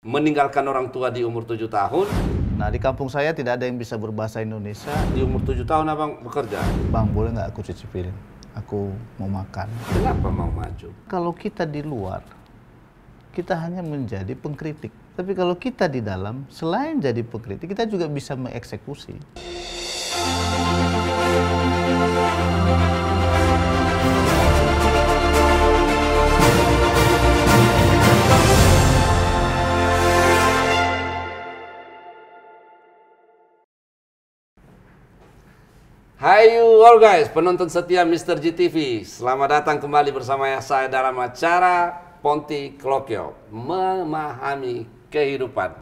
Meninggalkan orang tua di umur 7 tahun. Nah, di kampung saya tidak ada yang bisa berbahasa Indonesia. Di umur 7 tahun abang bekerja? Bang, boleh nggak aku cuci piring? Aku mau makan. Kenapa mau maju? Kalau kita di luar, kita hanya menjadi pengkritik. Tapi kalau kita di dalam, selain jadi pengkritik, kita juga bisa mengeksekusi. Hai you all guys, penonton setia Mr. GTV. Selamat datang kembali bersama saya dalam acara Ponti Klokyo, memahami kehidupan.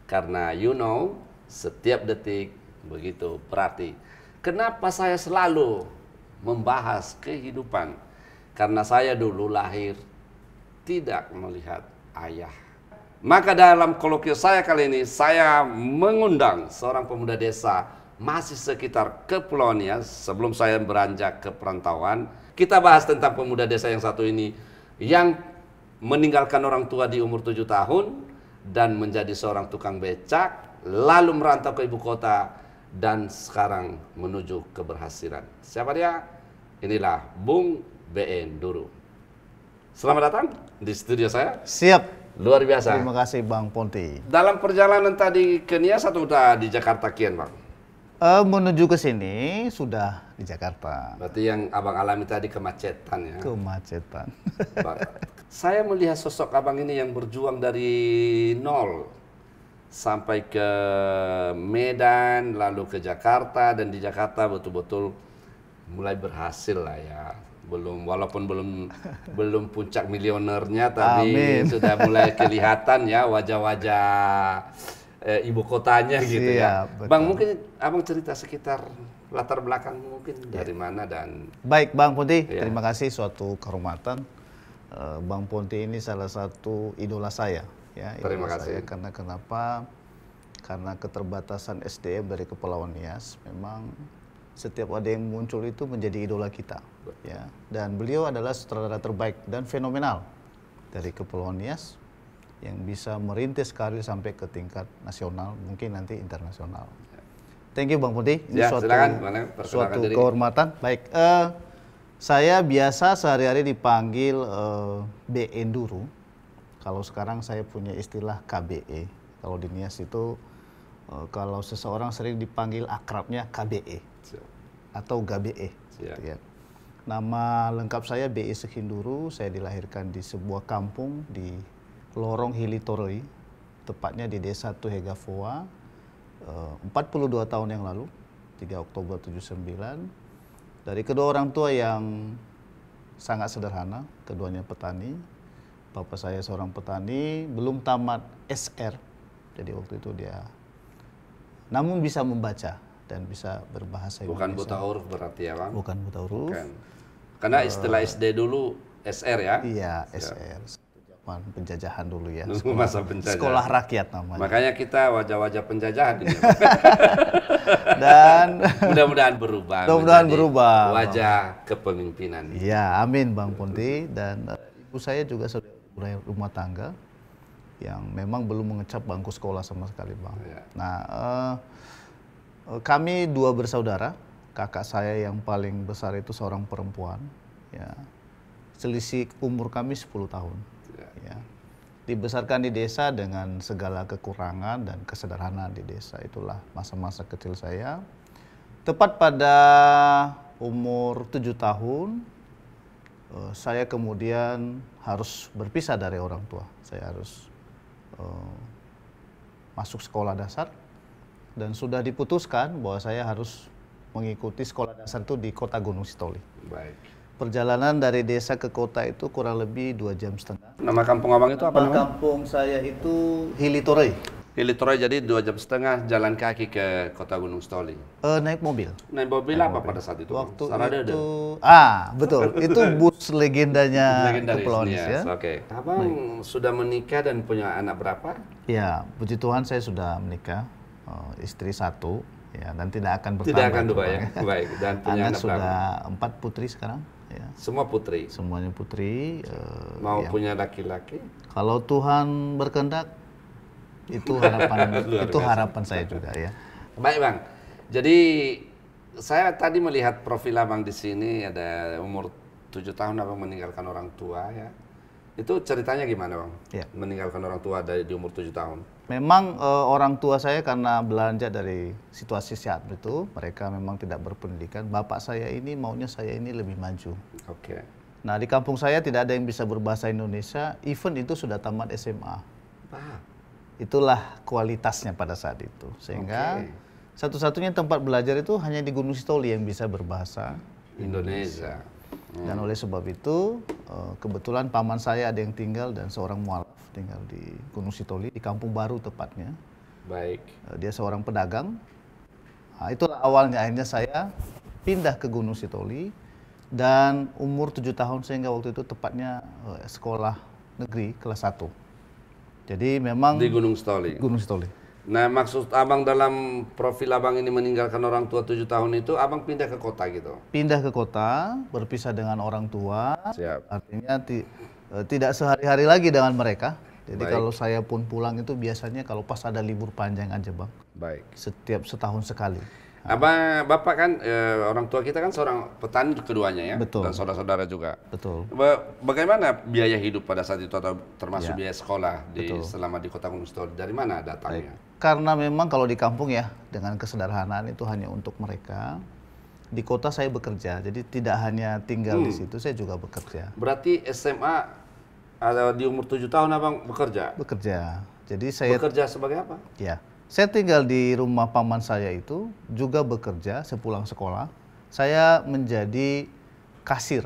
Karena you know, setiap detik begitu berarti. Kenapa saya selalu membahas kehidupan? Karena saya dulu lahir tidak melihat ayah. Maka dalam kolokvio saya kali ini, saya mengundang seorang pemuda desa masih sekitar Kepulauan Nias. Sebelum saya beranjak ke perantauan, kita bahas tentang pemuda desa yang satu ini yang meninggalkan orang tua di umur 7 tahun dan menjadi seorang tukang becak, lalu merantau ke ibu kota dan sekarang menuju keberhasilan. Siapa dia? Inilah Bung BN Duru. Selamat datang di studio saya. Siap. Luar biasa. Terima kasih Bang Ponti. Dalam perjalanan tadi ke Nias atau udah di Jakarta kian, Bang? Menuju ke sini sudah di Jakarta. Berarti yang abang alami tadi kemacetan ya? Kemacetan. Saya melihat sosok abang ini yang berjuang dari nol sampai ke Medan, lalu ke Jakarta, dan di Jakarta betul-betul mulai berhasil lah ya. Walaupun belum puncak milionernya, tapi Amin. sudah mulai kelihatan ya wajah-wajah ibu kotanya gitu ya. Betul. Bang, mungkin abang cerita sekitar latar belakang mungkin dari mana dan... Baik Bang Ponti, Ya. terima kasih, suatu kehormatan. Bang Ponti ini salah satu idola saya. Ya, Terima idola kasih. saya. Karena kenapa? Karena keterbatasan SDM dari Kepulauan Nias, memang setiap ada yang muncul itu menjadi idola kita. Ya. Dan beliau adalah sutradara terbaik dan fenomenal dari Kepulauan Nias, yang bisa merintis karir sampai ke tingkat nasional, mungkin nanti internasional. Thank you Bang Ponti, ini Ya, suatu silakan diri. kehormatan. Baik, saya biasa sehari-hari dipanggil BN Duru. Kalau sekarang saya punya istilah KBE. Kalau di Nias itu, kalau seseorang sering dipanggil akrabnya KBE atau GBE. Gitu ya. Nama lengkap saya BE Sekinduru. Saya dilahirkan di sebuah kampung di Lorong Hilitoroi, tepatnya di Desa Tuhegavoa, 42 tahun yang lalu, 3 Oktober 79. Dari kedua orang tua yang sangat sederhana, keduanya petani. Bapak saya seorang petani, belum tamat SR, jadi waktu itu dia, namun bisa membaca dan bisa berbahasa Indonesia. Bukan buta huruf berarti ya, Bang? Bukan buta huruf. Bukan. Karena istilah SD dulu SR ya? Iya, SR. Penjajahan dulu ya. Masa penjajahan. Sekolah rakyat namanya. Makanya kita wajah-wajah penjajahan ini. Dan mudah-mudahan berubah. Mudah-mudahan menjadi berubah. Wajah kepemimpinan. Iya, amin Bang Ponti. Dan ibu saya juga sudah mulai rumah tangga yang memang belum mengecap bangku sekolah sama sekali, Bang. Ya. Nah, kami dua bersaudara. Kakak saya yang paling besar itu seorang perempuan. Ya, selisih umur kami 10 tahun. Ya. Dibesarkan di desa dengan segala kekurangan dan kesederhanaan di desa. Itulah masa-masa kecil saya. Tepat pada umur 7 tahun, saya kemudian harus berpisah dari orang tua. Saya harus masuk sekolah dasar dan sudah diputuskan bahwa saya harus mengikuti sekolah dasar itu di Kota Gunung Sitoli. Baik. Perjalanan dari desa ke kota itu kurang lebih 2,5 jam. Nama kampung abang itu apa namanya? Kampung saya itu Hilitoroi. Hilitoroi, jadi 2,5 jam jalan kaki ke Kota Gunung Sitoli. Naik mobil. Naik mobil apa pada saat itu? Waktu Sarada itu, betul. Itu bus legendanya Legendaris, Kepulauan Nias ya. Oke. Abang sudah menikah dan punya anak berapa? Ya, puji Tuhan saya sudah menikah, istri satu, ya, dan tidak akan bertambah. Tidak akan berubah ya. Baik. Dan punya anak sudah berapa? 4 putri sekarang. Ya. Semua putri. Semuanya putri. Mau ya. punya laki-laki? Kalau Tuhan berkehendak, Itu harapan Luar itu biasa. harapan saya juga ya. Baik Bang, jadi saya tadi melihat profil Abang di sini ada umur 7 tahun Abang meninggalkan orang tua ya. Itu ceritanya gimana Bang? Ya. Meninggalkan orang tua di umur 7 tahun. Memang orang tua saya karena belanja dari situasi saat itu, mereka memang tidak berpendidikan. Bapak saya ini maunya saya ini lebih maju. Oke. Nah, di kampung saya tidak ada yang bisa berbahasa Indonesia, even itu sudah tamat SMA. Ah, Itulah kualitasnya pada saat itu. Sehingga Oke. satu-satunya tempat belajar itu hanya di Gunung Sitoli yang bisa berbahasa. Indonesia. Dan oleh sebab itu, kebetulan paman saya ada yang tinggal dan seorang mualaf tinggal di Gunung Sitoli, di Kampung Baru tepatnya. Baik. Dia seorang pedagang. Nah, itulah awalnya akhirnya saya pindah ke Gunung Sitoli dan umur 7 tahun sehingga waktu itu tepatnya sekolah negeri kelas 1. Jadi memang Di Gunung Sitoli. Gunung Sitoli. Nah, maksud Abang dalam profil Abang ini meninggalkan orang tua 7 tahun itu, Abang pindah ke kota gitu? Pindah ke kota, berpisah dengan orang tua. Siap. Artinya tidak sehari-hari lagi dengan mereka. Jadi Baik. kalau saya pun pulang itu biasanya kalau pas ada libur panjang aja Bang. Baik. Setiap setahun sekali. Bapak kan, orang tua kita kan seorang petani keduanya ya? Betul. Dan saudara-saudara juga. Betul. Bagaimana biaya hidup pada saat itu atau termasuk Ya. biaya sekolah selama di kota Gunung Sitoli? Dari mana datangnya? Karena memang kalau di kampung ya dengan kesederhanaan itu hanya untuk mereka. Di kota saya bekerja, jadi tidak hanya tinggal di situ, saya juga bekerja. Berarti SMA ada di umur 7 tahun Abang bekerja? Bekerja. Jadi saya Bekerja sebagai apa? ya, saya tinggal di rumah paman saya itu juga bekerja sepulang sekolah. Saya menjadi kasir.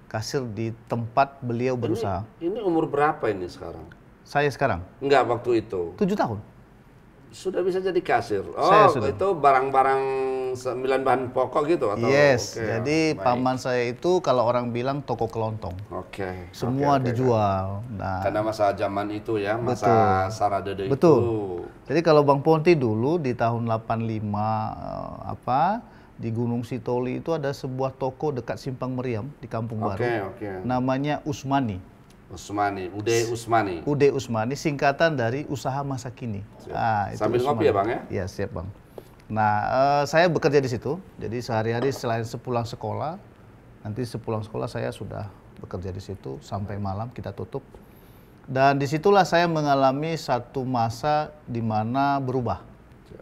Kasir di tempat beliau berusaha. Ini umur berapa ini sekarang? Saya sekarang Enggak, waktu itu. 7 tahun. Sudah bisa jadi kasir. Saya Oh, sudah. itu barang-barang 9 bahan pokok gitu atau? Yes, Oke, jadi baik. paman saya itu kalau orang bilang toko kelontong. Oke. Semua oke. dijual. Nah, Karena masa zaman itu ya, masa Saradede betul. itu. Jadi kalau Bang Ponti dulu di tahun 85 di Gunung Sitoli itu ada sebuah toko dekat Simpang Meriam di Kampung Baru. Oke. Namanya Usmani. Usmani, Ude Usmani. UD Usmani singkatan dari usaha masa kini. Nah, itu Sambil ngopi ya Bang ya? Ya, siap Bang. Nah, saya bekerja di situ. Jadi sehari-hari selain sepulang sekolah, nanti sepulang sekolah saya sudah bekerja di situ sampai malam kita tutup. Dan disitulah saya mengalami satu masa di mana berubah.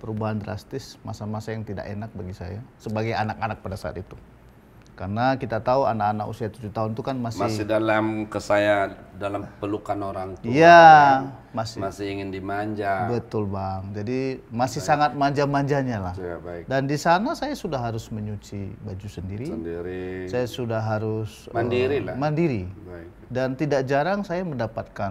Perubahan drastis, masa-masa yang tidak enak bagi saya sebagai anak-anak pada saat itu. Karena kita tahu anak-anak usia 7 tahun itu kan Masih dalam dalam pelukan orang tua. Iya, Masih ingin dimanja. betul Bang. Jadi masih sangat manja-manjanya lah. Ya, baik. Dan di sana saya sudah harus menyuci baju sendiri. Sendiri. Saya sudah harus Mandiri lah. Mandiri. Baik. Dan tidak jarang saya mendapatkan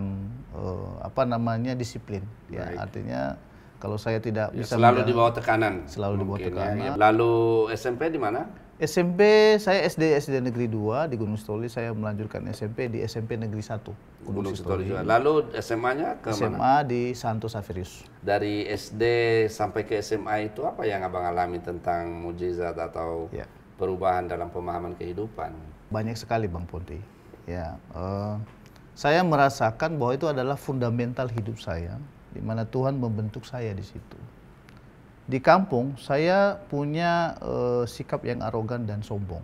disiplin. Ya, artinya kalau saya tidak bisa Selalu di bawah tekanan. Selalu di bawah mungkin tekanan. Ya. Lalu SMP di mana? SMP saya SD Negeri 2 di Gunung Sitoli, saya melanjutkan SMP di SMP Negeri 1 Gunung Sitoli juga. Lalu SMA-nya ke mana? SMA di Santo Saverius. Dari SD sampai ke SMA itu apa yang Abang alami tentang mujizat atau Ya. perubahan dalam pemahaman kehidupan? Banyak sekali Bang Ponti. Ya, saya merasakan bahwa itu adalah fundamental hidup saya, di mana Tuhan membentuk saya di situ. Di kampung saya punya sikap yang arogan dan sombong.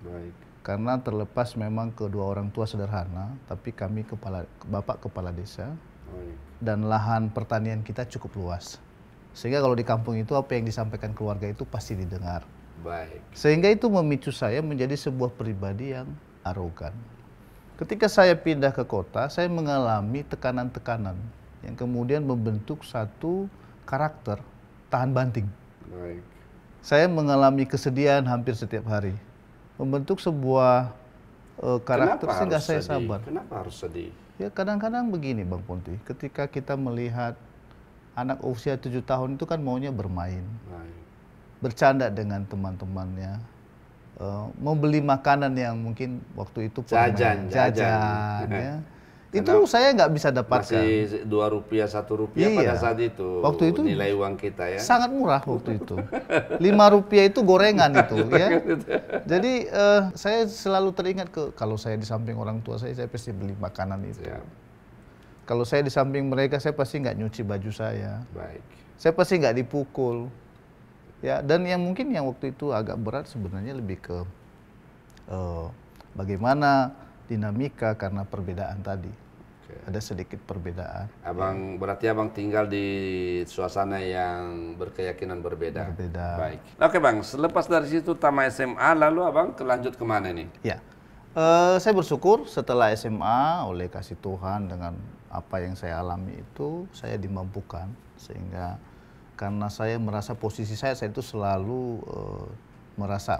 Baik. Karena terlepas memang kedua orang tua sederhana, tapi kami bapak kepala desa Baik. dan lahan pertanian kita cukup luas. Sehingga kalau di kampung itu apa yang disampaikan keluarga itu pasti didengar. Baik. Sehingga itu memicu saya menjadi sebuah pribadi yang arogan. Ketika saya pindah ke kota, saya mengalami tekanan-tekanan yang kemudian membentuk satu karakter tahan banting. Baik. Saya mengalami kesedihan hampir setiap hari. Membentuk sebuah karakter Kenapa sehingga harus saya sedih? sabar. Kenapa harus sedih? Ya kadang-kadang begini Bang Ponti, ketika kita melihat anak usia 7 tahun itu kan maunya bermain, Baik. bercanda dengan teman-temannya, membeli makanan yang mungkin waktu itu Jajan. ya. Itu saya nggak bisa dapatkan. Masih Rp2, Rp1 pada saat itu. Waktu itu nilai uang kita ya. sangat murah waktu itu. Rp5 itu gorengan itu ya. Jadi saya selalu teringat kalau saya di samping orang tua saya pasti beli makanan itu. Siap. Kalau saya di samping mereka, saya pasti nggak nyuci baju saya. Baik. Saya pasti nggak dipukul. Ya, dan yang mungkin yang waktu itu agak berat sebenarnya lebih ke bagaimana dinamika karena perbedaan tadi. Ada sedikit perbedaan. Berarti abang tinggal di suasana yang berkeyakinan berbeda. Berbeda. Baik. Oke bang, selepas dari situ tamat SMA, lalu abang lanjut kemana nih? Ya, saya bersyukur setelah SMA oleh kasih Tuhan dengan apa yang saya alami itu, saya dimampukan sehingga karena saya merasa posisi saya itu selalu merasa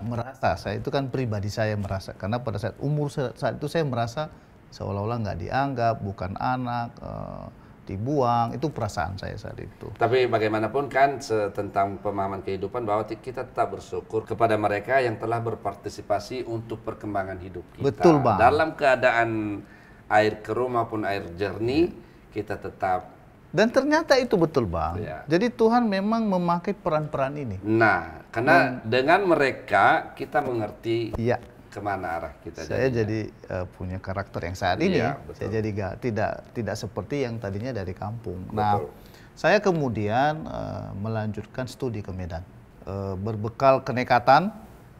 saya itu kan pribadi saya merasa, karena pada saat umur saat itu saya merasa seolah-olah nggak dianggap, bukan anak, dibuang, itu perasaan saya saat itu. Tapi bagaimanapun kan tentang pemahaman kehidupan bahwa kita tetap bersyukur kepada mereka yang telah berpartisipasi untuk perkembangan hidup kita. Betul Bang. Dalam keadaan air keruh maupun air jernih, kita tetap. Dan ternyata itu betul Bang. Ya. Jadi Tuhan memang memakai peran-peran ini. Nah, karena dengan mereka kita mengerti. Iya. Kemana arah kita? Saya jadi punya karakter yang saat ini. Iya, saya jadi tidak seperti yang tadinya dari kampung. Betul. Nah, saya kemudian melanjutkan studi ke Medan, berbekal kenekatan,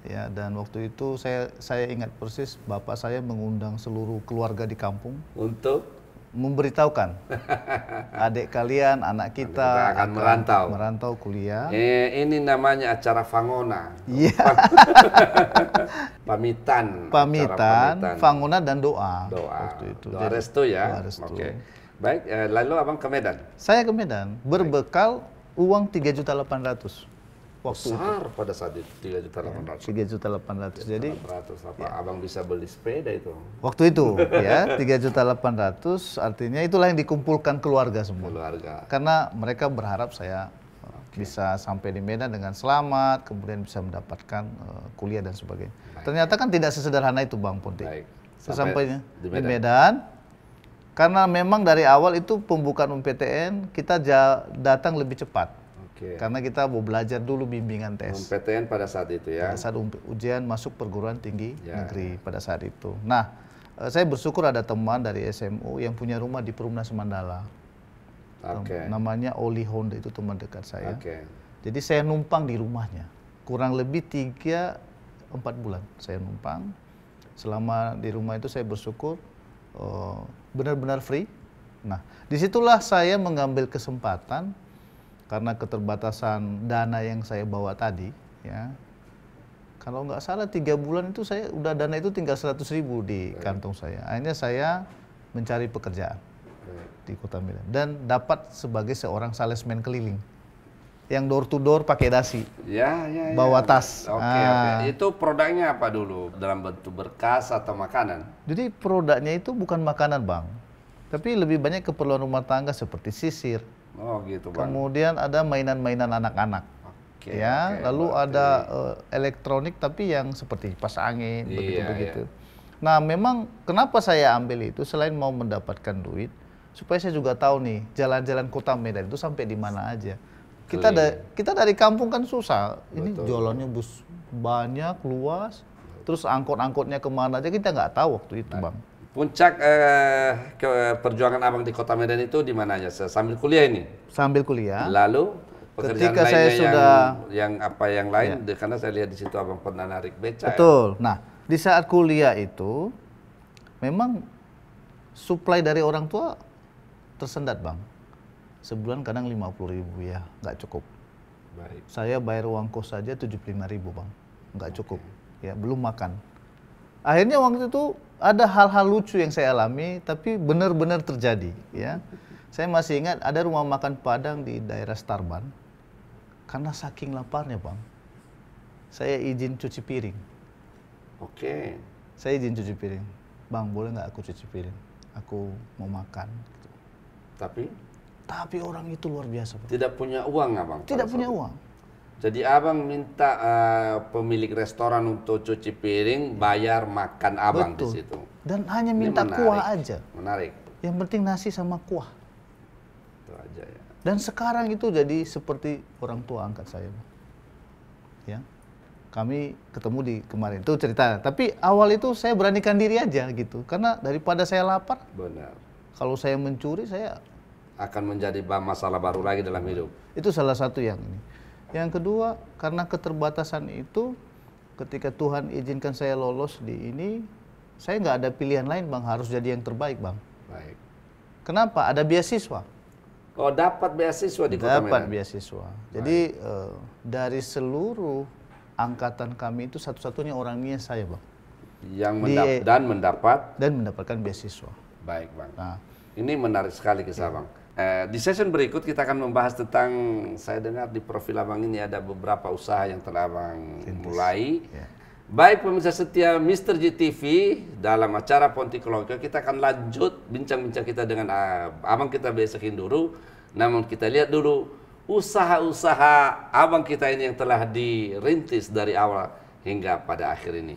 ya. Dan waktu itu saya ingat persis bapak saya mengundang seluruh keluarga di kampung untuk memberitahukan adik kalian, anak kita akan merantau kuliah. Ini namanya acara Fangona. Iya. Pamitan, Fangona dan doa. Waktu itu. Doa restu ya. Oke. Baik, lalu abang ke Medan. Saya ke Medan berbekal uang 3.800.000. Waktu besar itu. Pada saat itu 3.800.000. 3.800.000. Jadi abang bisa beli sepeda itu. Waktu itu ya 3.800.000 artinya itulah yang dikumpulkan keluarga semua. Karena mereka berharap saya bisa sampai di Medan dengan selamat, kemudian bisa mendapatkan kuliah dan sebagainya. Ternyata kan tidak sesederhana itu Bang Ponti. Sesampainya di Medan, karena memang dari awal itu pembukaan UMPTN kita datang lebih cepat. Karena kita mau belajar dulu bimbingan tes. PTN pada saat itu ya? Pada saat ujian masuk perguruan tinggi negeri pada saat itu. Nah, saya bersyukur ada teman dari SMU yang punya rumah di Perumnas Mandala. Namanya Oli Honda, itu teman dekat saya. Jadi saya numpang di rumahnya. Kurang lebih 3-4 bulan saya numpang. Selama di rumah itu saya bersyukur benar-benar free. Nah, disitulah saya mengambil kesempatan. Karena keterbatasan dana yang saya bawa tadi, ya, kalau nggak salah 3 bulan itu saya udah dana itu tinggal 100.000 di kantong saya. Akhirnya saya mencari pekerjaan di Kota Medan dan dapat sebagai seorang salesman keliling, yang door to door pakai dasi, bawa tas. Oke. Itu produknya apa dulu? Dalam bentuk berkas atau makanan? Jadi produknya itu bukan makanan Bang, tapi lebih banyak keperluan rumah tangga seperti sisir. Oh gitu Bang. Kemudian ada mainan-mainan anak-anak, lalu ada elektronik tapi yang seperti kipas angin, begitu-begitu. Nah memang kenapa saya ambil itu selain mau mendapatkan duit, supaya saya juga tahu nih jalan-jalan Kota Medan itu sampai di mana aja. Kita dari kampung kan susah, ini jalannya bus banyak, luas, terus angkot-angkotnya kemana aja kita nggak tahu waktu itu Bang. Puncak perjuangan abang di Kota Medan itu di mana aja? Sambil kuliah ini? Sambil kuliah. Lalu pekerjaan ketika saya sudah yang lain, karena saya lihat di situ abang pernah narik beca. Betul. Nah, di saat kuliah itu memang suplai dari orang tua tersendat Bang. Sebulan kadang 50.000 ya, nggak cukup. Baik. Saya bayar uang kos saja 75.000 Bang, nggak cukup. Ya, belum makan. Akhirnya waktu itu ada hal-hal lucu yang saya alami, tapi benar-benar terjadi. Ya, saya masih ingat ada rumah makan Padang di daerah Starban. Karena saking laparnya Bang, saya izin cuci piring. Saya izin cuci piring. Bang, boleh nggak aku cuci piring? Aku mau makan. Gitu. Tapi orang itu luar biasa Bang. Tidak punya uang abang? Tidak punya uang. Jadi abang minta pemilik restoran untuk cuci piring, bayar makan abang. Betul. Di situ. Dan hanya minta kuah aja. Menarik. Yang penting nasi sama kuah. Itu aja ya. Dan sekarang itu jadi seperti orang tua angkat saya. Ya. Kami ketemu di kemarin, itu cerita. Tapi awal itu saya beranikan diri aja gitu. Karena daripada saya lapar. Benar. Kalau saya mencuri, saya akan menjadi masalah baru lagi dalam hidup. itu salah satu yang ini. Yang kedua, karena keterbatasan itu, ketika Tuhan izinkan saya lolos di ini, saya nggak ada pilihan lain, Bang, harus jadi yang terbaik, Bang. Baik. Kenapa? Ada beasiswa. Oh, dapat beasiswa di Kota Medan? Dapat beasiswa. Jadi dari seluruh angkatan kami itu satu-satunya orang Nias saya, Bang. Yang Dan mendapatkan beasiswa. Baik, Bang. Nah, Ini menarik sekali kisah Bang. Di session berikut kita akan membahas tentang, saya dengar di profil Abang ini ada beberapa usaha yang telah Abang mulai. Ya. Baik pemirsa setia Mr. GTV, dalam acara Ponti Kolokyo kita akan lanjut bincang-bincang kita dengan Abang kita BS Hinduru. Namun kita lihat dulu usaha-usaha Abang kita ini yang telah dirintis dari awal hingga pada akhir ini.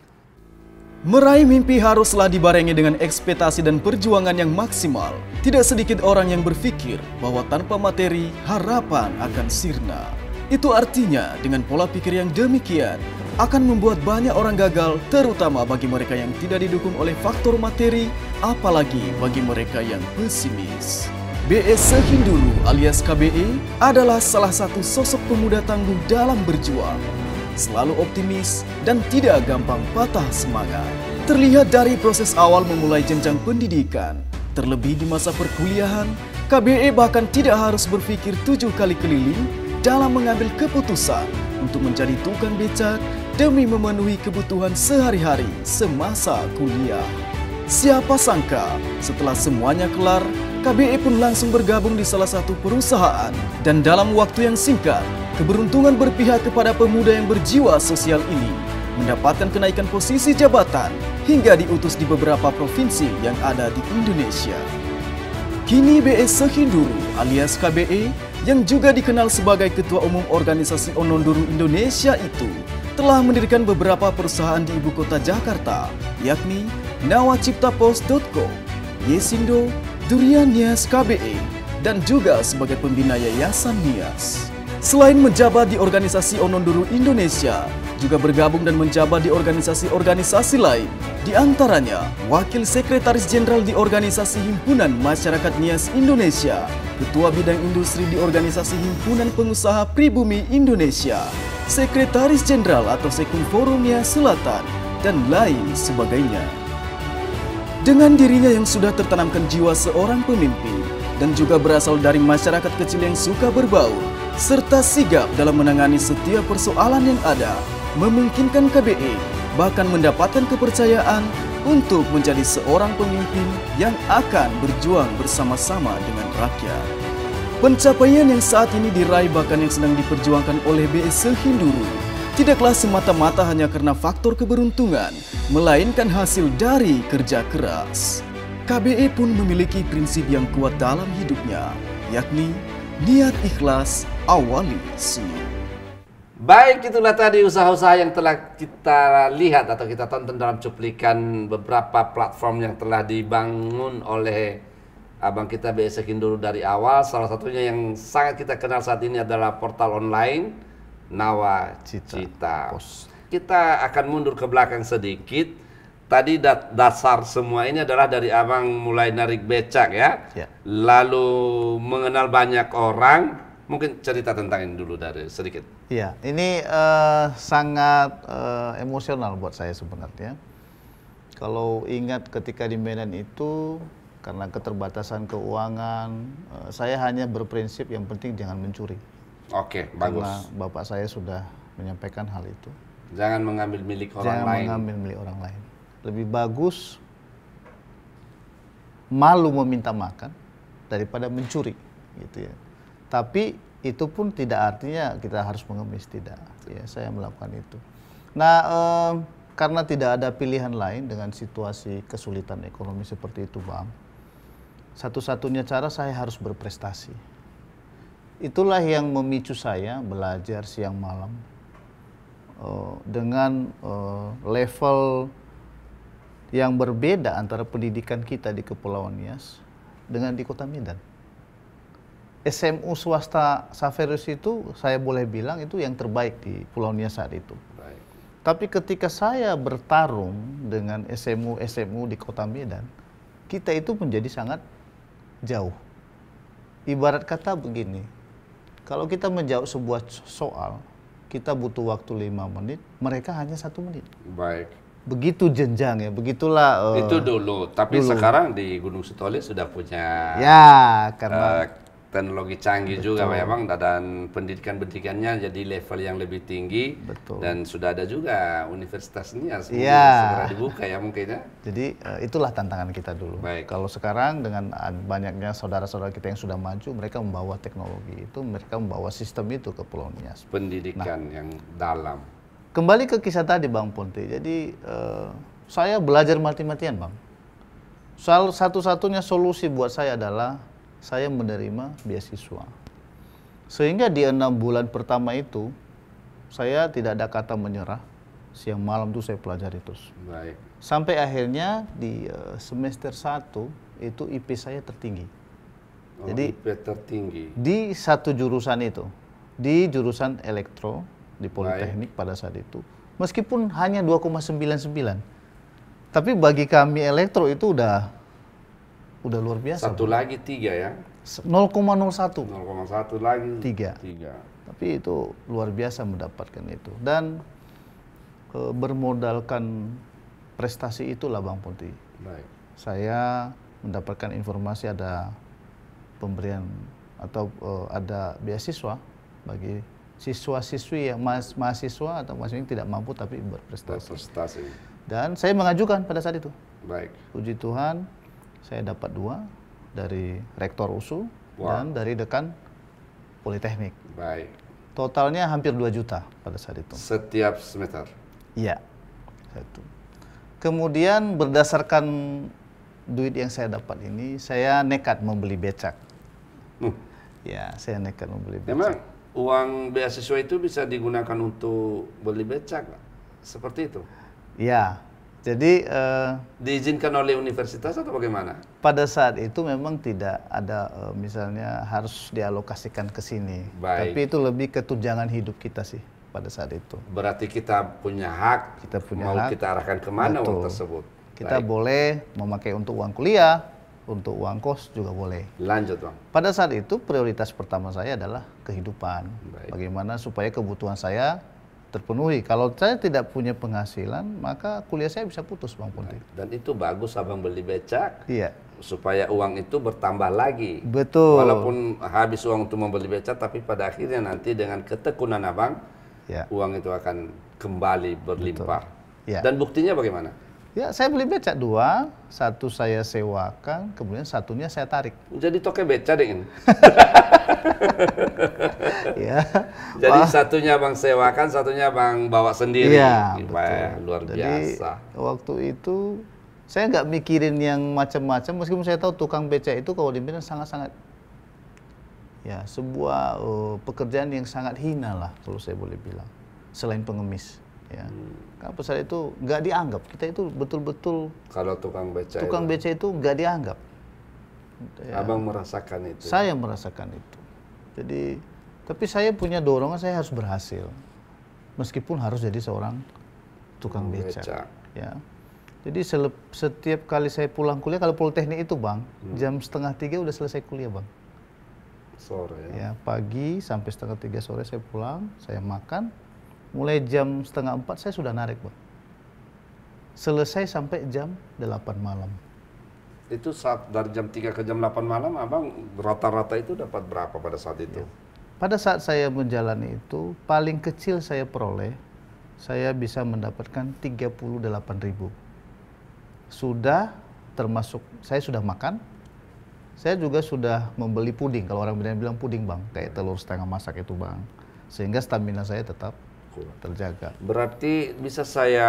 Meraih mimpi haruslah dibarengi dengan ekspektasi dan perjuangan yang maksimal. Tidak sedikit orang yang berpikir bahwa tanpa materi, harapan akan sirna. Itu artinya dengan pola pikir yang demikian, akan membuat banyak orang gagal, terutama bagi mereka yang tidak didukung oleh faktor materi, apalagi bagi mereka yang pesimis. BS Hinduru alias KBE adalah salah satu sosok pemuda tangguh dalam berjuang. Selalu optimis dan tidak gampang patah semangat. Terlihat dari proses awal memulai jenjang pendidikan, terlebih di masa perkuliahan, KBE bahkan tidak harus berpikir 7 kali keliling dalam mengambil keputusan untuk menjadi tukang becak demi memenuhi kebutuhan sehari-hari semasa kuliah. Siapa sangka setelah semuanya kelar, KBE pun langsung bergabung di salah satu perusahaan dan dalam waktu yang singkat, keberuntungan berpihak kepada pemuda yang berjiwa sosial ini mendapatkan kenaikan posisi jabatan hingga diutus di beberapa provinsi yang ada di Indonesia. Kini BS Hinduru alias KBE yang juga dikenal sebagai Ketua Umum Organisasi Ononduru Indonesia itu telah mendirikan beberapa perusahaan di ibu kota Jakarta, yakni nawaciptapos.co, Yesindo, Durian Nias KBE, dan juga sebagai pembina Yayasan Nias. Selain menjabat di organisasi Ononduru Indonesia, juga bergabung dan menjabat di organisasi-organisasi lain, di antaranya Wakil Sekretaris Jenderal di Organisasi Himpunan Masyarakat Nias Indonesia, Ketua Bidang Industri di Organisasi Himpunan Pengusaha Pribumi Indonesia, Sekretaris Jenderal atau Sekum Forum Nias Selatan, dan lain sebagainya. Dengan dirinya yang sudah tertanamkan jiwa seorang pemimpin dan juga berasal dari masyarakat kecil yang suka berbaur, serta sigap dalam menangani setiap persoalan yang ada, memungkinkan KBE bahkan mendapatkan kepercayaan untuk menjadi seorang pemimpin yang akan berjuang bersama-sama dengan rakyat. Pencapaian yang saat ini diraih bahkan yang sedang diperjuangkan oleh BS Hinduru tidaklah semata-mata hanya karena faktor keberuntungan, melainkan hasil dari kerja keras. KBE pun memiliki prinsip yang kuat dalam hidupnya, yakni niat ikhlas awali senyum. Baik, itulah tadi usaha-usaha yang telah kita lihat atau kita tonton dalam cuplikan beberapa platform yang telah dibangun oleh abang kita BS Hinduru dari awal. Salah satunya yang sangat kita kenal saat ini adalah portal online Nawacita. Kita akan mundur ke belakang sedikit. Tadi dasar semua ini adalah dari abang mulai narik becak ya. Lalu mengenal banyak orang. Mungkin cerita tentang ini dulu dari sedikit. Iya, ini sangat emosional buat saya sebenarnya. Kalau ingat ketika di Medan itu, karena keterbatasan keuangan, saya hanya berprinsip yang penting jangan mencuri. Oke, bagus. Karena bapak saya sudah menyampaikan hal itu. Jangan mengambil milik orang lain. Jangan mengambil milik orang lain. Lebih bagus malu meminta makan daripada mencuri, gitu ya. Tapi itu pun tidak artinya kita harus mengemis, tidak. Ya, saya melakukan itu. Nah, karena tidak ada pilihan lain dengan situasi kesulitan ekonomi seperti itu, Bang. Satu-satunya cara saya harus berprestasi. Itulah yang memicu saya belajar siang malam dengan level yang berbeda antara pendidikan kita di Kepulauan Nias dengan di Kota Medan. SMU swasta Saverus itu saya boleh bilang itu yang terbaik di Pulau Nias saat itu. Baik. Tapi ketika saya bertarung dengan SMU di Kota Medan, kita itu menjadi sangat jauh. Ibarat kata begini, kalau kita menjawab sebuah soal, kita butuh waktu 5 menit, mereka hanya 1 menit. Baik. Begitu jenjang ya, begitulah. Itu dulu, tapi dulu. sekarang di Gunung Sitoli sudah punya Ya, karena teknologi canggih juga memang, dan pendidikannya jadi level yang lebih tinggi. Betul. Dan sudah ada juga universitasnya Ya. segera dibuka ya mungkin ya. Jadi itulah tantangan kita dulu. Baik. Kalau sekarang dengan banyaknya saudara-saudara kita yang sudah maju, mereka membawa teknologi itu, mereka membawa sistem itu ke Pulau Nias. Pendidikan yang dalam. Kembali ke kisah tadi Bang Ponti. Jadi saya belajar mati-matian Bang. Satu-satunya solusi buat saya adalah saya menerima beasiswa. Sehingga di 6 bulan pertama itu, saya tidak ada kata menyerah. Siang malam tuh saya pelajari terus. Baik. Sampai akhirnya di semester 1 itu IP saya tertinggi. Jadi IP tertinggi. di satu jurusan itu, di jurusan elektro di Politeknik pada saat itu, meskipun hanya 2,99, tapi bagi kami elektro itu udah luar biasa. Satu lagi 3 ya. 0,01. 0,1 lagi 3. 3. Tapi itu luar biasa mendapatkan itu. Dan bermodalkan prestasi itulah Bang Ponti. Baik. Saya mendapatkan informasi ada pemberian atau ada beasiswa bagi siswa-siswi yang mahasiswa atau mahasiswa yang tidak mampu tapi berprestasi. Berprestasi. Dan saya mengajukan pada saat itu. Baik. Puji Tuhan, saya dapat 2 dari rektor USU Wah. dan dari dekan Politeknik. Baik. Totalnya hampir 2 juta pada saat itu. Setiap semester. Iya. Satu. Kemudian berdasarkan duit yang saya dapat ini, saya nekat membeli becak. Ya, saya nekat membeli becak. Memang uang beasiswa itu bisa digunakan untuk beli becak, seperti itu? Ya, jadi Diizinkan oleh universitas atau bagaimana? pada saat itu memang tidak ada misalnya harus dialokasikan ke sini. Baik. Tapi itu lebih ke tunjangan hidup kita sih pada saat itu. Berarti kita punya hak, Kita punya mau hak. kita arahkan kemana Betul. uang tersebut. Kita Baik. boleh memakai untuk uang kuliah, untuk uang kos juga boleh. Lanjut Bang. Pada saat itu prioritas pertama saya adalah kehidupan. Baik. Bagaimana supaya kebutuhan saya terpenuhi. Kalau saya tidak punya penghasilan, maka kuliah saya bisa putus Bang Ponti. Dan itu bagus Abang beli becak, Iya, supaya uang itu bertambah lagi. betul. Walaupun habis uang untuk membeli becak, tapi pada akhirnya nanti dengan ketekunan Abang, Ya. uang itu akan kembali berlimpah. Ya. Dan buktinya bagaimana? Ya, saya beli becak 2, 1 saya sewakan, kemudian 1-nya saya tarik. Jadi toke becak deh ini. Ya. Jadi satunya Bang sewakan, satunya Bang bawa sendiri. Iya, Wah, betul. luar Jadi biasa. waktu itu saya nggak mikirin yang macam-macam, meskipun saya tahu tukang becak itu kalau di Medan sangat-sangat ya sebuah pekerjaan yang sangat hina lah kalau saya boleh bilang, selain pengemis. Ya, karena pada saat itu nggak dianggap, kita itu betul-betul Kalau tukang becak tukang itu, becak itu nggak dianggap. Ya, Abang merasakan itu. saya merasakan itu. Jadi, tapi saya punya dorongan, saya harus berhasil, meskipun harus jadi seorang tukang becak. Ya, jadi setiap kali saya pulang kuliah, kalau Politeknik itu Bang, jam 2:30 udah selesai kuliah Bang. Sore ya. Ya, pagi sampai 2:30 sore saya pulang, saya makan. Mulai jam 3:30 saya sudah narik Bang. Selesai sampai jam 8 malam. Itu saat dari jam 3 ke jam 8 malam, Abang rata-rata itu dapat berapa pada saat itu? Pada saat saya menjalani itu, paling kecil saya peroleh, saya bisa mendapatkan 38.000. Sudah termasuk, saya sudah makan, saya juga sudah membeli puding. Kalau orang Medan bilang puding Bang, kayak telur setengah masak itu Bang. Sehingga stamina saya tetap terjaga. Berarti bisa saya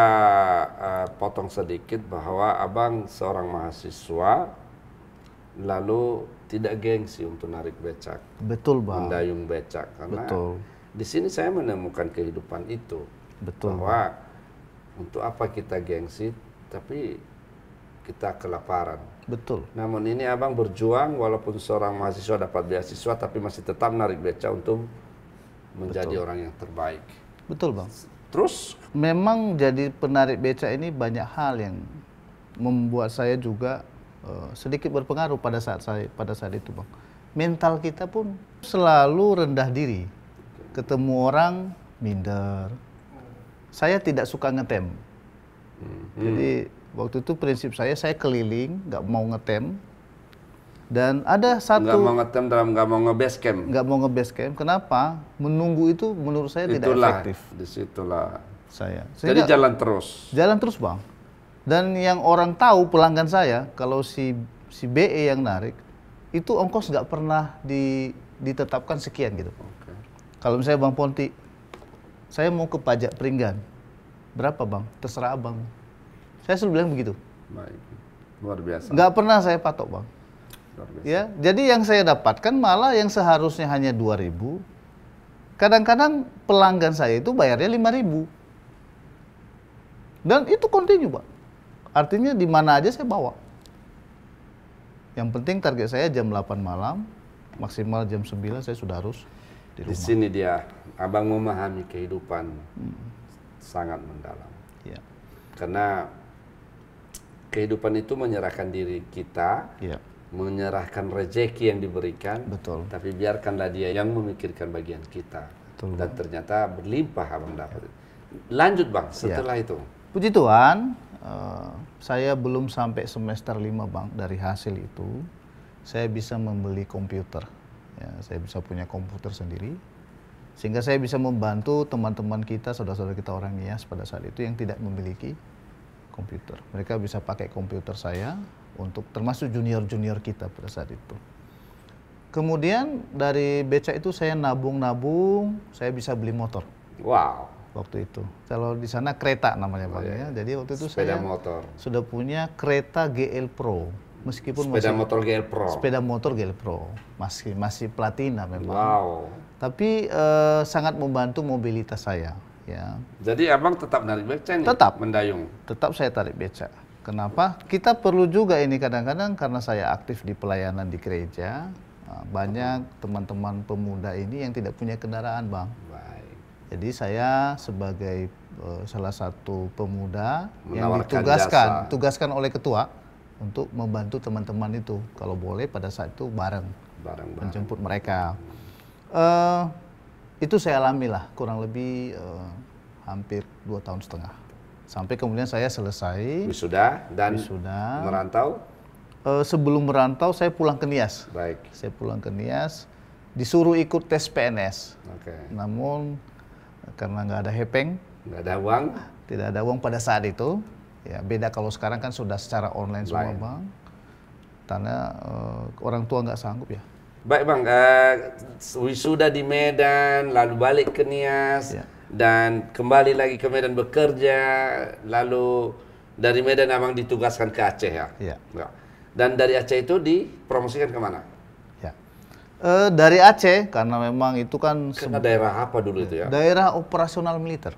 potong sedikit bahwa Abang seorang mahasiswa lalu tidak gengsi untuk narik becak, Betul Bang. mendayung becak, karena Betul. di sini saya menemukan kehidupan itu. Betul. Bahwa untuk apa kita gengsi, tapi kita kelaparan. Betul. Namun ini Abang berjuang walaupun seorang mahasiswa dapat beasiswa, tapi masih tetap narik becak untuk menjadi orang yang terbaik. Betul Bang. Terus Memang jadi penarik becak ini banyak hal yang membuat saya juga sedikit berpengaruh pada saat itu, Bang. Mental kita pun selalu rendah diri. Ketemu orang minder. Saya tidak suka ngetem. Jadi waktu itu prinsip saya keliling, nggak mau ngetem. Dan ada satu nggak mau ngetem dalam nggak mau nge-base camp. Nggak mau nge-base camp. Kenapa? Menunggu itu menurut saya tidak efektif. Disitulah. Jadi Sehingga, jalan terus. Jalan terus, Bang. Dan yang orang tahu pelanggan saya, kalau si BE yang narik, itu ongkos nggak pernah ditetapkan sekian gitu. Okay. Kalau misalnya Bang Ponti, saya mau ke pajak Peringgan, berapa Bang? Terserah Abang. Saya selalu bilang begitu. Baik, luar biasa. Nggak pernah saya patok, Bang. Luar biasa. Ya, jadi yang saya dapatkan malah yang seharusnya hanya 2.000, kadang-kadang pelanggan saya itu bayarnya 5.000. Dan itu kontinu, Pak. Artinya di mana aja saya bawa. Yang penting target saya jam 8 malam, maksimal jam 9 saya sudah harus di rumah. Di sini dia, Abang memahami kehidupan sangat mendalam. Ya. Karena kehidupan itu menyerahkan diri kita, Ya. menyerahkan rezeki yang diberikan, Betul. tapi biarkanlah dia yang memikirkan bagian kita. Betul, dan ternyata berlimpah Abang dapat. Lanjut Bang, setelah itu. Puji Tuhan, saya belum sampai semester 5 Bang, dari hasil itu saya bisa membeli komputer. Ya, saya bisa punya komputer sendiri, sehingga saya bisa membantu teman-teman kita, saudara-saudara kita orang Nias pada saat itu yang tidak memiliki komputer. Mereka bisa pakai komputer saya untuk termasuk junior-junior kita pada saat itu. Kemudian dari beca itu saya nabung-nabung, saya bisa beli motor. Wow. Waktu itu, kalau di sana kereta namanya Bang ya. Jadi waktu itu sepeda saya motor. sudah punya kereta GL Pro, meskipun sepeda motor GL Pro. Sepeda motor GL Pro, masih platina memang. Wow. Tapi sangat membantu mobilitas saya. Ya. Jadi Abang tetap narik beca nih? Tetap. Mendayung? Tetap saya tarik beca. Kenapa? Kita perlu juga ini kadang-kadang karena saya aktif di pelayanan di gereja, banyak teman-teman pemuda ini yang tidak punya kendaraan Bang. Baik. Jadi saya sebagai salah satu pemuda yang Menawarkan ditugaskan oleh ketua untuk membantu teman-teman itu, kalau boleh pada saat itu bareng menjemput mereka. Itu saya alami lah kurang lebih hampir 2,5 tahun. Sampai kemudian saya selesai wisuda dan merantau. Sebelum merantau saya pulang ke Nias. Baik. Saya pulang ke Nias, disuruh ikut tes PNS. Oke. Namun karena nggak ada hepeng, nggak ada uang, tidak ada uang pada saat itu. Ya beda kalau sekarang kan sudah secara online semua Bang. Karena orang tua nggak sanggup ya. Baik Bang, wisuda di Medan, lalu balik ke Nias, dan kembali lagi ke Medan bekerja, lalu dari Medan Abang ditugaskan ke Aceh ya? Iya. Dan dari Aceh itu dipromosikan kemana? Dari Aceh, karena memang itu kan... Karena daerah apa dulu itu ya? Daerah operasional militer,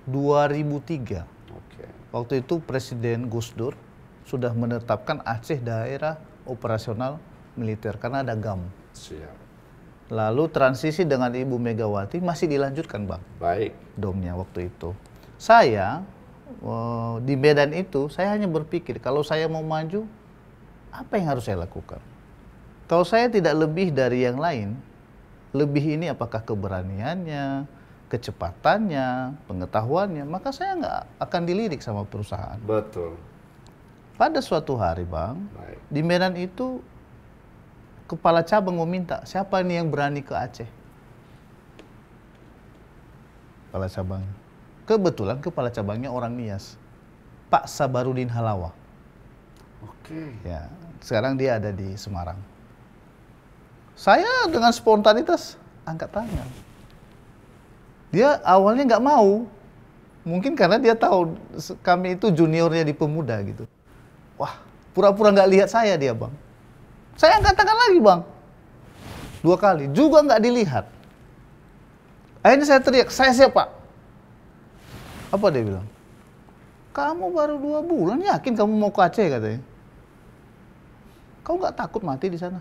2003. Oke. Waktu itu Presiden Gus Dur sudah menetapkan Aceh daerah operasional militer, karena ada GAM. Siap. Lalu transisi dengan Ibu Megawati masih dilanjutkan Bang. Baik. Domnya waktu itu. Saya, di Medan itu, saya hanya berpikir, kalau saya mau maju, apa yang harus saya lakukan? Kalau saya tidak lebih dari yang lain, lebih ini apakah keberaniannya, kecepatannya, pengetahuannya, maka saya nggak akan dilirik sama perusahaan. Betul. Pada suatu hari Bang, di Medan itu kepala cabang mau minta, siapa ini yang berani ke Aceh? Kepala cabang. Kebetulan kepala cabangnya orang Nias, Pak Sabarudin Halawa. Oke. Ya, sekarang dia ada di Semarang. Saya dengan spontanitas angkat tangan. Dia awalnya nggak mau, mungkin karena dia tahu kami itu juniornya di pemuda gitu. Wah, pura-pura nggak lihat saya dia Bang. Saya angkat tangan lagi Bang, 2 kali, juga nggak dilihat. Akhirnya saya teriak, saya siapa? Apa dia bilang? Kamu baru 2 bulan, yakin kamu mau ke Aceh katanya? Kau nggak takut mati di sana?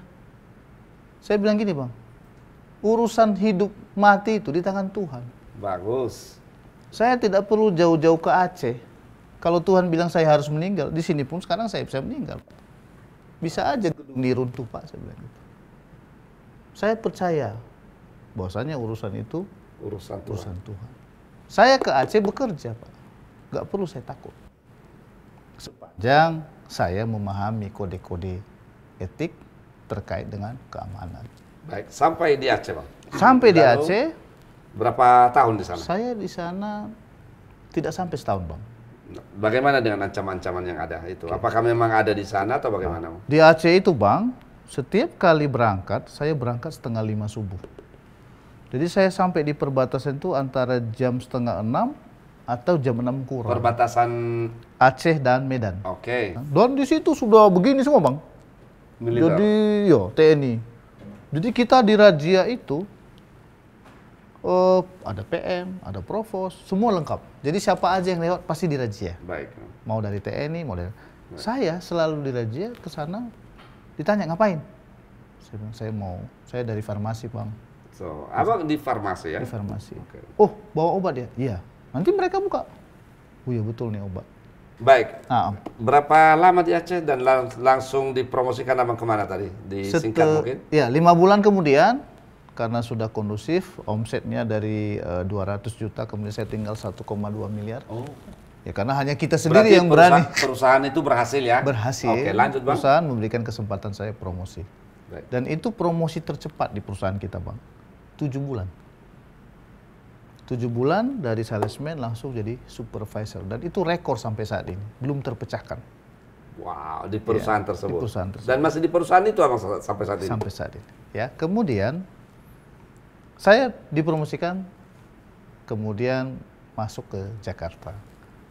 Saya bilang gini Bang, urusan hidup mati itu di tangan Tuhan. Bagus. Saya tidak perlu jauh-jauh ke Aceh. Kalau Tuhan bilang saya harus meninggal, di sini pun sekarang saya bisa meninggal. Bisa aja gedung ini runtuh Pak, saya bilang gitu. Saya percaya bahwasanya urusan itu Urusan Tuhan. Saya ke Aceh bekerja Pak, nggak perlu saya takut. Sepanjang saya memahami kode-kode etik terkait dengan keamanan. Baik, sampai di Aceh Bang. Sampai di Lalu, Aceh, berapa tahun di sana? saya di sana tidak sampai setahun Bang. Bagaimana dengan ancaman-ancaman yang ada itu? Apakah memang ada di sana atau bagaimana? Di Aceh itu Bang, setiap kali berangkat, saya berangkat 4:30 subuh. Jadi saya sampai di perbatasan itu antara jam 5:30 atau jam 6 kurang. Perbatasan Aceh dan Medan. Oke. Dan di situ sudah begini semua Bang. Militer. Jadi yo TNI. Jadi kita di razia itu ada PM, ada provos, semua lengkap. Jadi siapa aja yang lewat pasti dirazia. Baik. Mau dari TNI, mau dari... Saya selalu dirazia ke sana, ditanya ngapain? Saya bilang, saya dari farmasi Bang. So, Abang di farmasi ya? Di farmasi. Oke. Oh, bawa obat ya? Iya. Nanti mereka buka. Oh iya betul nih obat. Baik. Nah, Berapa lama di Aceh dan langsung dipromosikan Abang kemana tadi? Disingkat mungkin? Ya, 5 bulan kemudian, karena sudah kondusif, omsetnya dari 200 juta, kemudian saya tinggal 1,2 miliar. Oh. Ya karena hanya kita sendiri Berarti yang berani. perusahaan itu berhasil ya? Berhasil. Oke, lanjut Bang. Perusahaan memberikan kesempatan saya promosi. Baik. Dan itu promosi tercepat di perusahaan kita Bang. 7 bulan. 7 bulan dari salesman langsung jadi supervisor. Dan itu rekor sampai saat ini. Belum terpecahkan. Wow, di perusahaan Ya, tersebut. di perusahaan tersebut. Dan masih di perusahaan itu Abang sampai saat ini? Sampai saat ini. Ya, kemudian saya dipromosikan, kemudian masuk ke Jakarta.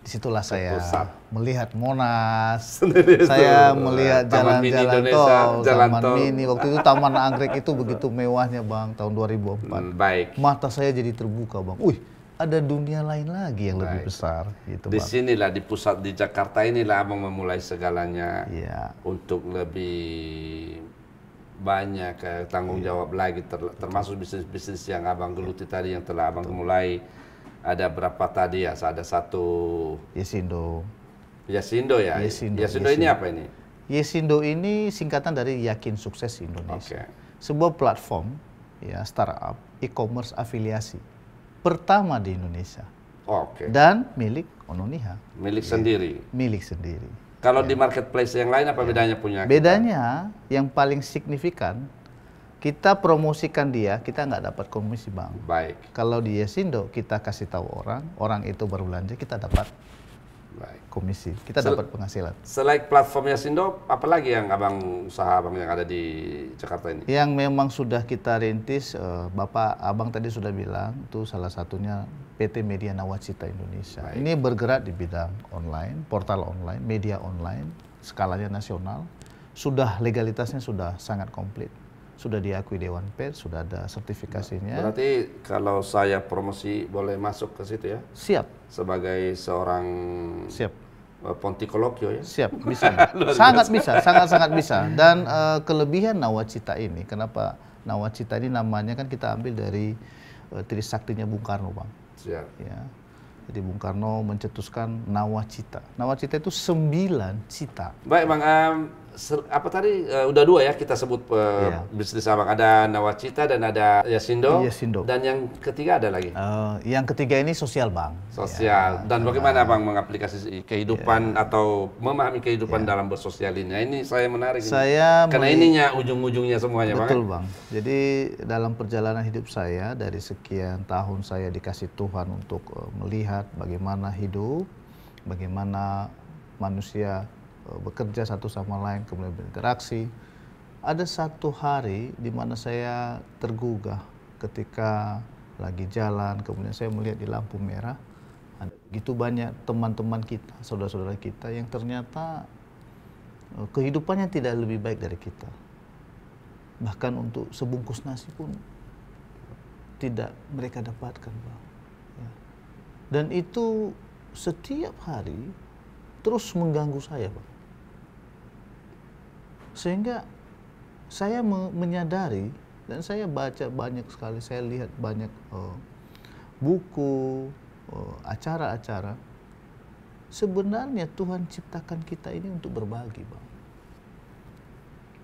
Disitulah saya pusat. melihat Monas, Sendiri saya itu. melihat Taman Mini jalan-jalan Indonesia, tol, jalan Taman tol. Mini. Waktu itu Taman Anggrek itu begitu mewahnya Bang, tahun 2004. Baik. Mata saya jadi terbuka Bang. Wih, ada dunia lain lagi yang lebih Baik. besar gitu Di Bang. sinilah di pusat di Jakarta inilah Abang memulai segalanya Iya. untuk lebih banyak tanggung jawab lagi termasuk bisnis-bisnis yang Abang geluti tadi yang telah Abang mulai. Ada berapa tadi ya? Ada satu Yesindo. Yasindo ya. Yesindo, Yasindo ini apa ini? Yesindo ini singkatan dari Yakin Sukses Indonesia. Oke. Sebuah platform ya startup e-commerce afiliasi pertama di Indonesia Oke. dan milik Ononiha, Milik sendiri. milik sendiri. Kalau di marketplace yang lain apa bedanya punya? Bedanya yang paling signifikan, kita promosikan dia, kita nggak dapat komisi Bang. Baik. Kalau di Yesindo kita kasih tahu orang itu baru belanja, kita dapat Baik. komisi, kita dapat penghasilan. Selain platform Yasindo, apa lagi yang usaha Abang yang ada di Jakarta ini? Yang memang sudah kita rintis, Abang tadi sudah bilang, itu salah satunya PT Media Nawacita Indonesia. Baik. Ini bergerak di bidang online, portal online, media online, skalanya nasional. Sudah legalitasnya sudah sangat komplit. Sudah diakui Dewan Pers, sudah ada sertifikasinya. Berarti kalau saya promosi boleh masuk ke situ ya? Siap, Sebagai seorang siap. Pontikolokyo ya? Siap, bisa. Sangat bisa, sangat-sangat bisa. Dan kelebihan Nawacita ini, kenapa Nawacita ini namanya kan kita ambil dari Trisaktinya Bung Karno Bang. Siap. Ya. Jadi Bung Karno mencetuskan Nawacita. Nawacita itu 9 cita. Baik Bang, apa tadi udah 2 ya kita sebut Iya. bisnis Abang. Ada Nawacita dan ada Yasindo. Yasindo. Dan yang ketiga ada lagi? Yang ketiga ini sosial Bang. Sosial. Dan bagaimana Bang mengaplikasi kehidupan atau memahami kehidupan dalam bersosial ini? Nah, ini saya menarik. Saya Karena ininya ujung-ujungnya semuanya Bang. Betul Bang. Jadi dalam perjalanan hidup saya dari sekian tahun saya dikasih Tuhan untuk melihat bagaimana hidup, bagaimana manusia bekerja satu sama lain, kemudian berinteraksi. Ada satu hari di mana saya tergugah ketika lagi jalan, kemudian saya melihat di lampu merah, ada begitu banyak teman-teman kita, saudara-saudara kita yang ternyata kehidupannya tidak lebih baik dari kita. Bahkan untuk sebungkus nasi pun tidak mereka dapatkan, Bang. Ya. Dan itu setiap hari terus mengganggu saya, Bang. Sehingga saya menyadari dan saya baca banyak sekali, saya lihat banyak buku, acara-acara. Sebenarnya Tuhan ciptakan kita ini untuk berbagi, Bang.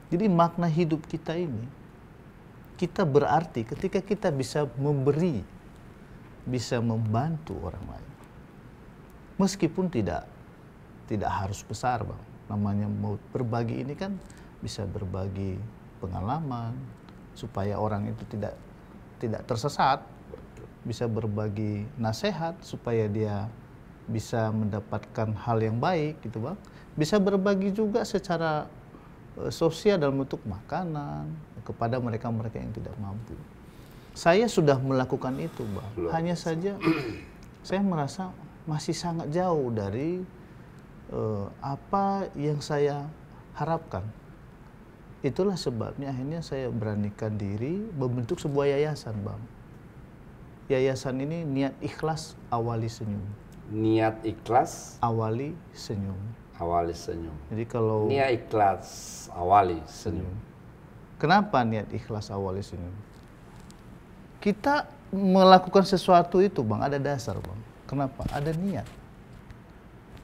Jadi makna hidup kita ini, kita berarti ketika kita bisa memberi, bisa membantu orang lain. Meskipun tidak harus besar, Bang. Namanya mau berbagi ini kan bisa berbagi pengalaman supaya orang itu tidak tersesat, bisa berbagi nasihat supaya dia bisa mendapatkan hal yang baik gitu, Bang. Bisa berbagi juga secara sosial dalam bentuk makanan kepada mereka-mereka yang tidak mampu. Saya sudah melakukan itu, Bang. Hanya saja saya merasa masih sangat jauh dari apa yang saya harapkan. Itulah sebabnya akhirnya saya beranikan diri membentuk sebuah yayasan, Bang. Yayasan ini niat ikhlas awali senyum. Niat ikhlas Awali senyum. awali senyum. Jadi kalau Niat ikhlas awali senyum. kenapa niat ikhlas awali senyum? Kita melakukan sesuatu itu, Bang, ada dasar, Bang. Kenapa? Ada niat.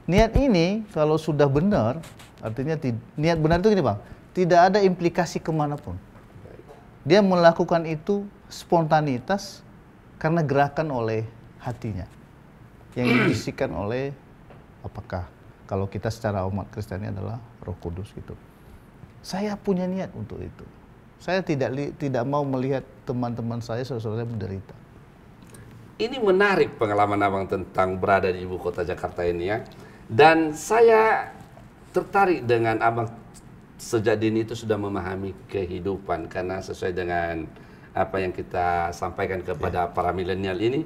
Niat ini kalau sudah benar, artinya niat benar itu gini, Bang, tidak ada implikasi kemanapun. Dia melakukan itu spontanitas karena gerakan oleh hatinya. Yang dibisikkan oleh, apakah kalau kita secara umat Kristen adalah Roh Kudus gitu. Saya punya niat untuk itu. Saya tidak mau melihat teman-teman saya, saudara-saudara menderita. Ini menarik pengalaman Abang tentang berada di ibu kota Jakarta ini ya. Dan saya tertarik dengan Abang sejak dini itu sudah memahami kehidupan, karena sesuai dengan apa yang kita sampaikan kepada para milenial ini,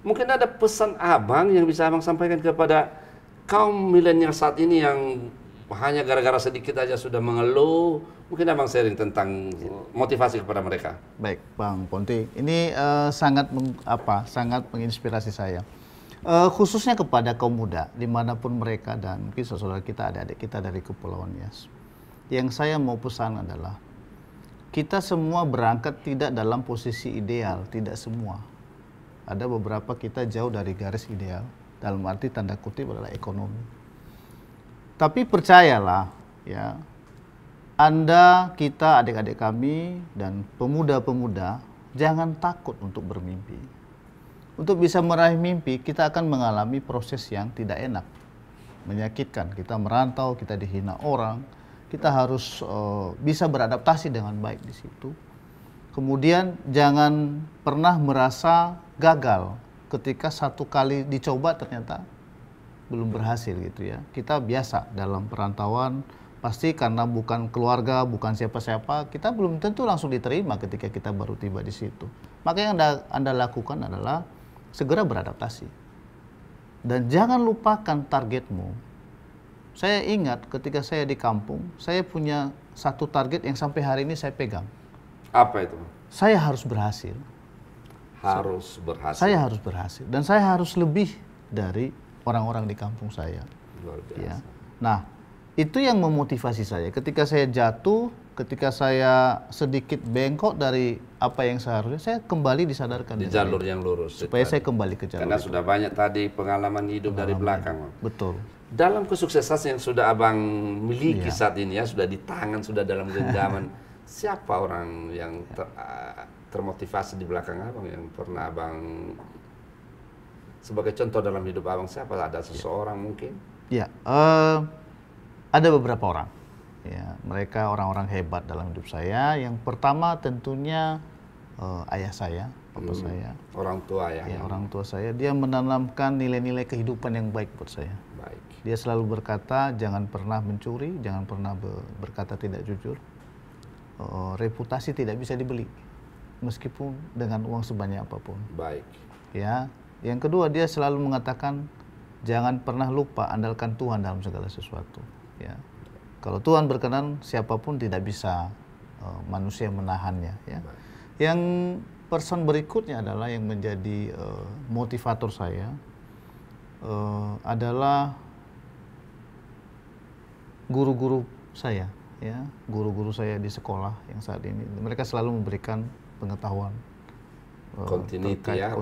mungkin ada pesan Abang yang bisa Abang sampaikan kepada kaum milenial saat ini yang hanya gara-gara sedikit aja sudah mengeluh. Mungkin Abang sharing tentang motivasi kepada mereka. Baik, Bang Ponti, ini sangat menginspirasi saya. Khususnya kepada kaum muda, dimanapun mereka, dan mungkin saudara kita, adik-adik kita dari Kepulauan Nias. Yang saya mau pesan adalah, kita semua berangkat tidak dalam posisi ideal, tidak semua. Ada beberapa kita jauh dari garis ideal, dalam arti tanda kutip adalah ekonomi. Tapi percayalah, ya, Anda, kita, adik-adik kami, dan pemuda-pemuda, jangan takut untuk bermimpi. Untuk bisa meraih mimpi, kita akan mengalami proses yang tidak enak, menyakitkan. Kita merantau, kita dihina orang, kita harus bisa beradaptasi dengan baik di situ. Kemudian jangan pernah merasa gagal ketika satu kali dicoba ternyata belum berhasil gitu ya. Kita biasa dalam perantauan, pasti karena bukan keluarga, bukan siapa-siapa, kita belum tentu langsung diterima ketika kita baru tiba di situ. Maka yang Anda lakukan adalah segera beradaptasi. Dan jangan lupakan targetmu. Saya ingat ketika saya di kampung, saya punya satu target yang sampai hari ini saya pegang. Apa itu? Saya harus berhasil. Harus berhasil. Saya harus berhasil. Dan saya harus lebih dari orang-orang di kampung saya. Luar biasa. Ya. Nah, itu yang memotivasi saya. Ketika saya jatuh, ketika saya sedikit bengkok dari apa yang seharusnya, saya kembali disadarkan. Di jalur yang lurus. Supaya saya kembali ke jalur Karena itu. sudah banyak tadi pengalaman hidup dari belakang. Betul. Dalam kesuksesan yang sudah Abang miliki saat ini ya, sudah di tangan, sudah dalam genggaman, siapa orang yang termotivasi di belakang Abang yang pernah Abang sebagai contoh dalam hidup Abang? Siapa? Ada seseorang mungkin? Ya, ada beberapa orang. Ya, mereka orang-orang hebat dalam hidup saya. Yang pertama tentunya ayah saya, papa saya. Orang tua ya. Ya, orang tua saya. Dia menanamkan nilai-nilai kehidupan yang baik buat saya. Baik. Dia selalu berkata, jangan pernah mencuri, jangan pernah berkata tidak jujur. Reputasi tidak bisa dibeli, meskipun dengan uang sebanyak apapun. Baik. Ya, yang kedua dia selalu mengatakan, jangan pernah lupa andalkan Tuhan dalam segala sesuatu. Ya, kalau Tuhan berkenan, siapapun tidak bisa manusia menahannya. Ya. Yang person berikutnya adalah yang menjadi motivator saya adalah guru-guru saya, ya, guru-guru saya di sekolah yang saat ini. Mereka selalu memberikan pengetahuan. Continuity ya,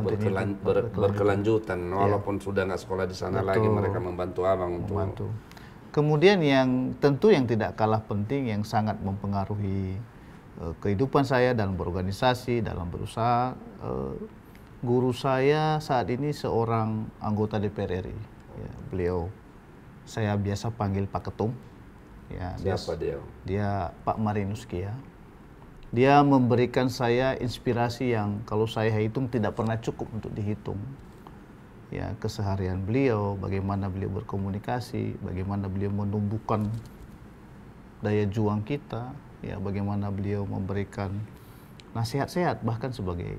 berkelanjutan. Walaupun sudah nggak sekolah di sana lagi, mereka membantu Abang untuk. Kemudian yang tentu yang tidak kalah penting, yang sangat mempengaruhi kehidupan saya dalam berorganisasi, dalam berusaha, guru saya saat ini seorang anggota DPR RI. Ya, beliau saya biasa panggil Pak Ketum. Ya, Siapa dia? Dia Pak Marinus Kia. Dia memberikan saya inspirasi yang kalau saya hitung tidak pernah cukup untuk dihitung. Ya, keseharian beliau, bagaimana beliau berkomunikasi, bagaimana beliau menumbuhkan daya juang kita, ya, bagaimana beliau memberikan nasihat-nasihat bahkan sebagai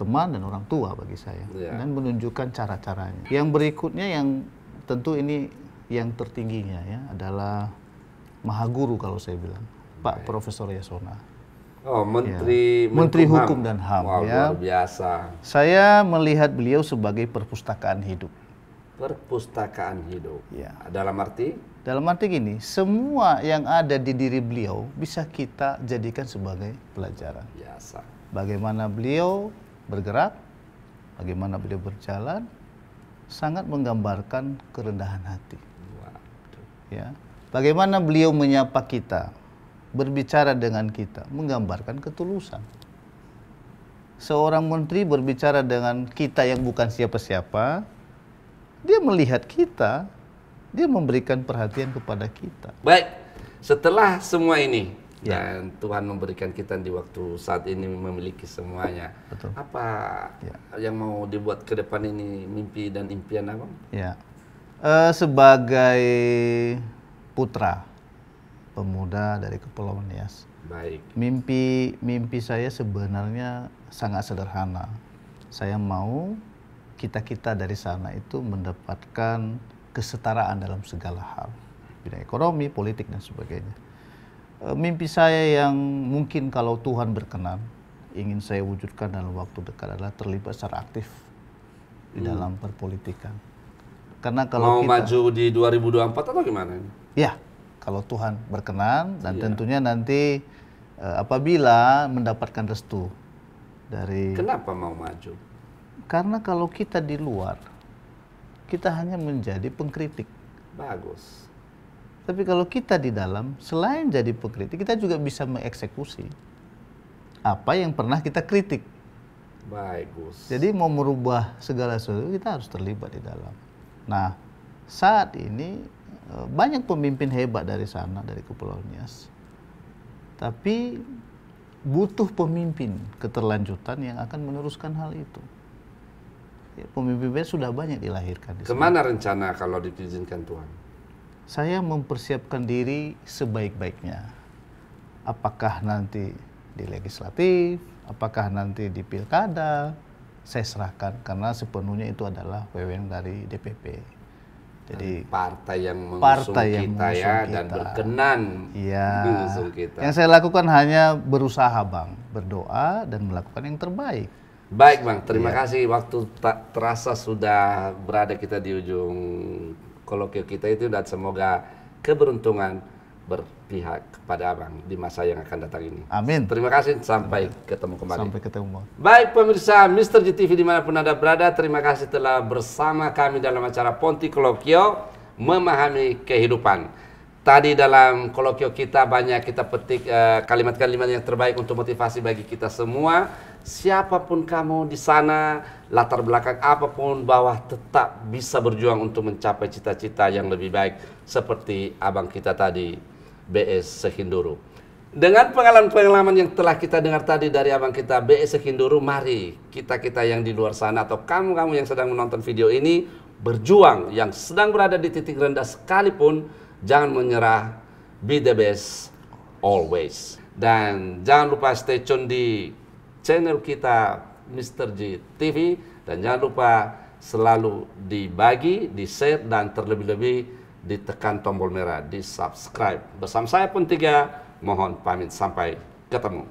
teman dan orang tua bagi saya, dan menunjukkan cara-caranya. Yang berikutnya yang tentu ini yang tertingginya ya adalah Mahaguru kalau saya bilang, Pak Profesor Yasona. Oh, Menteri Hukum dan HAM. Wow, ya. luar biasa. Saya melihat beliau sebagai perpustakaan hidup. Perpustakaan hidup. Ya. Dalam arti? Dalam arti gini, semua yang ada di diri beliau bisa kita jadikan sebagai pelajaran. Biasa. Bagaimana beliau bergerak, bagaimana beliau berjalan, sangat menggambarkan kerendahan hati. Waduh. Ya. Bagaimana beliau menyapa kita, berbicara dengan kita, menggambarkan ketulusan. Seorang menteri berbicara dengan kita yang bukan siapa-siapa, dia melihat kita, dia memberikan perhatian kepada kita. Baik, setelah semua ini, ya, dan Tuhan memberikan kita di waktu saat ini memiliki semuanya. Betul. Apa yang mau dibuat ke depan ini, mimpi dan impian Abang? Ya, sebagai putra pemuda dari Kepulauan Nias. Baik. Mimpi saya sebenarnya sangat sederhana. Saya mau kita dari sana itu mendapatkan kesetaraan dalam segala hal, bidang ekonomi, politik dan sebagainya. Mimpi saya yang mungkin kalau Tuhan berkenan ingin saya wujudkan dalam waktu dekat adalah terlibat secara aktif di dalam perpolitikan. Karena kalau mau maju di 2024 atau gimana? Ya, kalau Tuhan berkenan dan tentunya nanti apabila mendapatkan restu dari. Kenapa mau maju? Karena kalau kita di luar, kita hanya menjadi pengkritik. Bagus. Tapi kalau kita di dalam, selain jadi pengkritik, kita juga bisa mengeksekusi apa yang pernah kita kritik. Bagus. Jadi mau merubah segala sesuatu, kita harus terlibat di dalam. Nah, saat ini banyak pemimpin hebat dari sana, dari Kepulauan Nias. Tapi butuh pemimpin keterlanjutan yang akan meneruskan hal itu. Ya, pemimpin sudah banyak dilahirkan di sana. Kemana rencana kalau diizinkan Tuhan? Saya mempersiapkan diri sebaik-baiknya. Apakah nanti di legislatif, apakah nanti di pilkada, saya serahkan karena sepenuhnya itu adalah wewenang dari DPP. Jadi partai yang mengusung kita ya dan berkenan mengusung kita. Yang saya lakukan hanya berusaha Bang, berdoa dan melakukan yang terbaik. Baik Bang, terima kasih. Waktu tak terasa sudah berada kita di ujung kolokio kita itu, dan semoga keberuntungan berpihak kepada Abang di masa yang akan datang ini. Amin. Terima kasih, sampai ketemu kembali. Sampai ketemu. Baik pemirsa Mr. GTV dimanapun Anda berada, terima kasih telah bersama kami dalam acara Ponti Kolokio Memahami Kehidupan. Tadi dalam kolokio kita banyak kita petik kalimat-kalimat yang terbaik untuk motivasi bagi kita semua. Siapapun kamu di sana, latar belakang apapun, bahwa tetap bisa berjuang untuk mencapai cita-cita yang lebih baik seperti abang kita tadi, BS Sekinduru. Dengan pengalaman-pengalaman yang telah kita dengar tadi dari abang kita BS Sekinduru, mari kita-kita yang di luar sana atau kamu-kamu yang sedang menonton video ini berjuang, yang sedang berada di titik rendah sekalipun, jangan menyerah, be the best always. Dan jangan lupa stay tune di channel kita Mr. G TV, dan jangan lupa selalu dibagi, di share, dan terlebih-lebih ditekan tombol merah, di subscribe. Bersama saya Pontiga, mohon pamit, sampai ketemu.